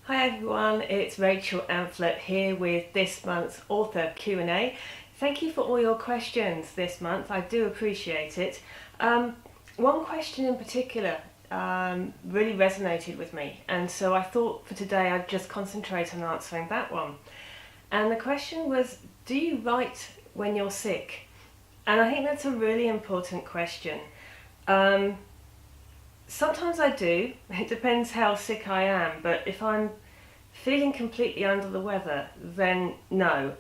Hi everyone, it's Rachel Amphlett here with this month's author Q&A. Thank you for all your questions this month, I do appreciate it. One question in particular really resonated with me, and so I thought for today I'd just concentrate on answering that one. And the question was, do you write when you're sick? And I think that's a really important question. Sometimes I do, it depends how sick I am, but if I'm feeling completely under the weather, then no.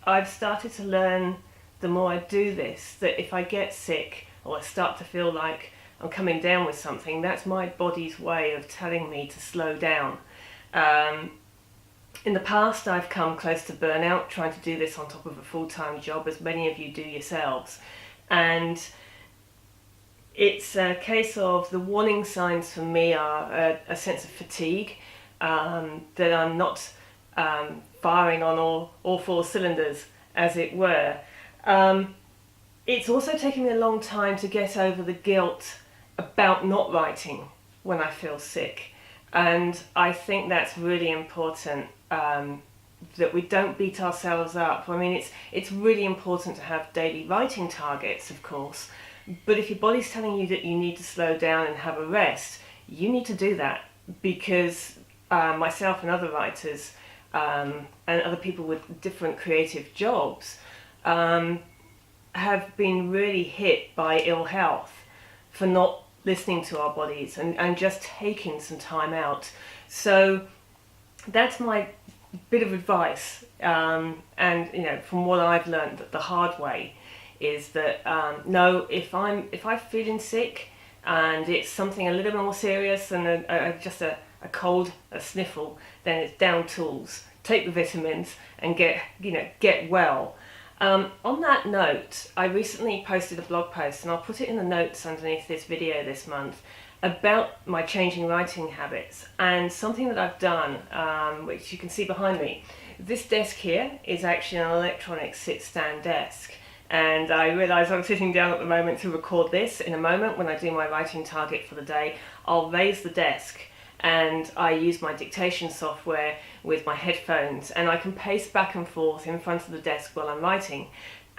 I've started to learn, the more I do this, that if I get sick or I start to feel like I'm coming down with something, that's my body's way of telling me to slow down. In the past I've come close to burnout trying to do this on top of a full-time job, as many of you do yourselves, and it's a case of the warning signs for me are a sense of fatigue, that I'm not firing on all four cylinders, as it were. It's also taken me a long time to get over the guilt about not writing when I feel sick, and I think that's really important, that we don't beat ourselves up. I mean, it's really important to have daily writing targets, of course, but if your body's telling you that you need to slow down and have a rest, you need to do that, because myself and other writers and other people with different creative jobs have been really hit by ill health for not listening to our bodies and just taking some time out. So that's my bit of advice, and from what I've learned the hard way, is that no, if I'm feeling sick and it's something a little more serious than just a cold, a sniffle, then it's down tools, take the vitamins and get well. On that note, I recently posted a blog post, and I'll put it in the notes underneath this video this month, about my changing writing habits, and something that I've done, which you can see behind me. This desk here is actually an electronic sit-stand desk, and I realise I'm sitting down at the moment to record this. In a moment, when I do my writing target for the day, I'll raise the desk and I use my dictation software with my headphones, and I can pace back and forth in front of the desk while I'm writing,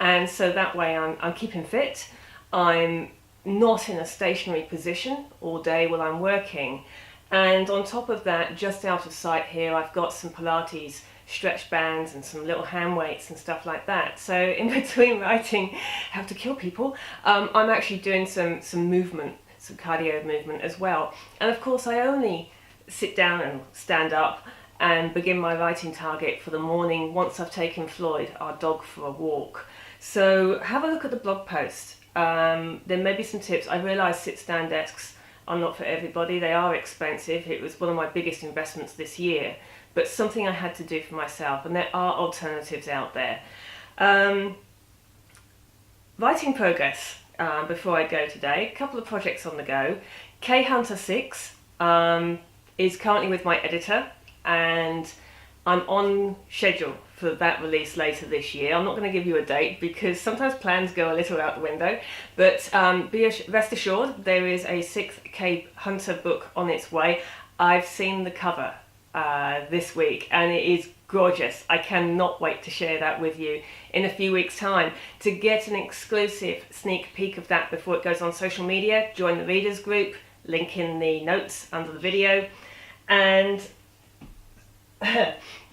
and so that way I'm keeping fit. I'm not in a stationary position all day while I'm working, and on top of that, just out of sight here, I've got some Pilates stretch bands and some little hand weights and stuff like that. So in between writing How to Kill People, I'm actually doing some movement, some cardio movement as well. And of course I only sit down and stand up and begin my writing target for the morning once I've taken Floyd, our dog, for a walk. So have a look at the blog post. There may be some tips. I realise sit-stand desks are not for everybody. They are expensive. It was one of my biggest investments this year, but something I had to do for myself, and there are alternatives out there. Writing progress, before I go today, a couple of projects on the go. K Hunter 6 is currently with my editor, and I'm on schedule for that release later this year. I'm not going to give you a date because sometimes plans go a little out the window, but rest assured there is a 6th K Hunter book on its way. I've seen the cover this week and it is gorgeous. I cannot wait to share that with you in a few weeks' time. To get an exclusive sneak peek of that before it goes on social media, join the readers group, link in the notes under the video. And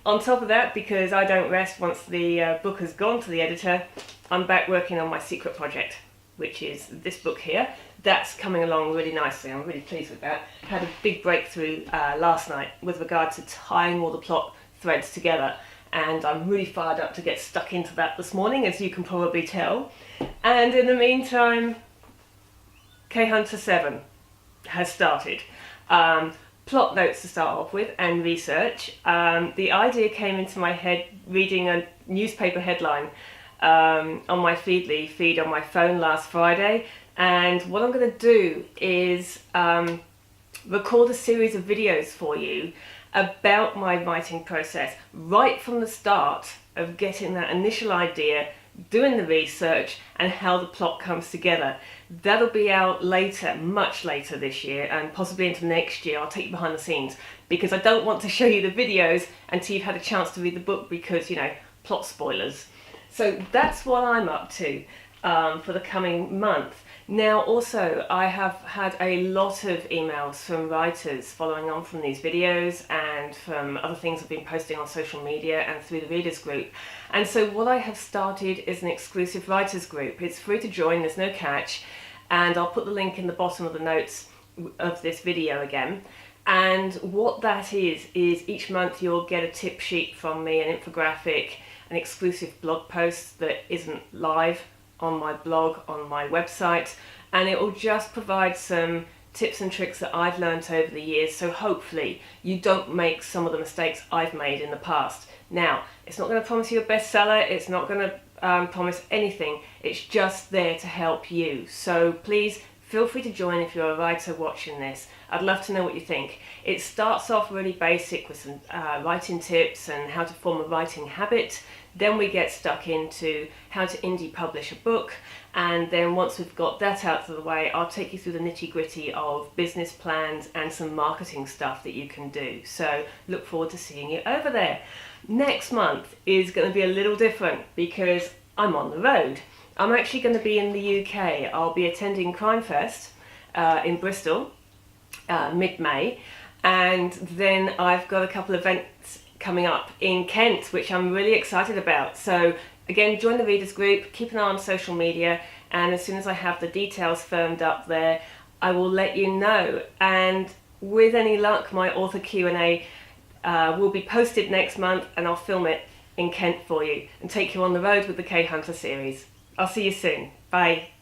on top of that, because I don't rest once the book has gone to the editor, I'm back working on my secret project, which is this book here. That's coming along really nicely. I'm really pleased with that. Had a big breakthrough last night with regard to tying all the plot threads together, and I'm really fired up to get stuck into that this morning, as you can probably tell. And in the meantime, K Hunter 7 has started. Plot notes to start off with, and research. The idea came into my head reading a newspaper headline on my Feedly feed on my phone last Friday, and what I'm going to do is record a series of videos for you about my writing process, right from the start of getting that initial idea doing the research and how the plot comes together. That'll be out later, much later this year, and possibly into next year. I'll take you behind the scenes because I don't want to show you the videos until you've had a chance to read the book because, you know, plot spoilers. So that's what I'm up to for the coming month. Now also, I have had a lot of emails from writers following on from these videos and from other things I've been posting on social media and through the readers group. And so what I have started is an exclusive writers group. It's free to join, there's no catch, and I'll put the link in the bottom of the notes of this video again. And what that is each month you'll get a tip sheet from me, an infographic, an exclusive blog post that isn't live on my blog, on my website, and it will just provide some tips and tricks that I've learnt over the years, so hopefully you don't make some of the mistakes I've made in the past. Now, it's not going to promise you a bestseller, it's not going to promise anything, it's just there to help you. So please feel free to join if you're a writer watching this. I'd love to know what you think. It starts off really basic with some writing tips and how to form a writing habit. Then we get stuck into how to indie publish a book, and then once we've got that out of the way, I'll take you through the nitty-gritty of business plans and some marketing stuff that you can do. So look forward to seeing you over there. Next month is going to be a little different because I'm on the road. I'm actually going to be in the UK. I'll be attending Crime Fest in Bristol mid-May, and then I've got a couple of events coming up in Kent, which I'm really excited about. So again, join the readers group, keep an eye on social media, and as soon as I have the details firmed up there, I will let you know. And with any luck, my author Q&A will be posted next month, and I'll film it in Kent for you and take you on the road with the K Hunter series. I'll see you soon. Bye.